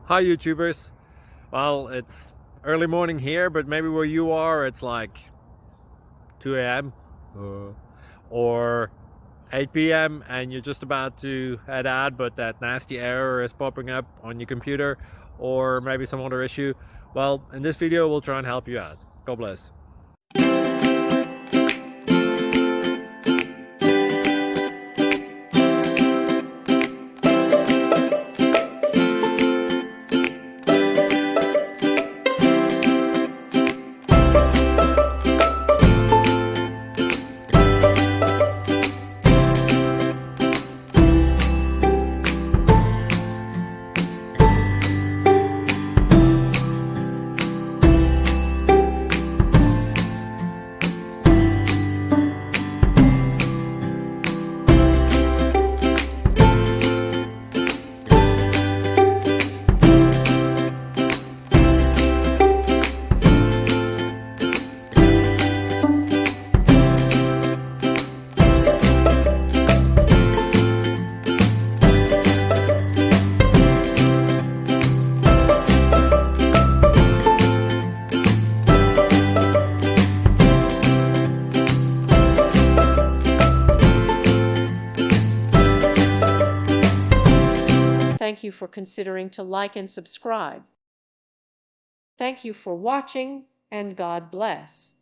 Hi YouTubers. Well, it's early morning here, but maybe where you are it's like 2 a.m. Or 8 p.m. and you're just about to head out, but that nasty error is popping up on your computer, or maybe some other issue. Well, in this video we'll try and help you out. God bless. Thank you for considering to like and subscribe. Thank you for watching, and God bless.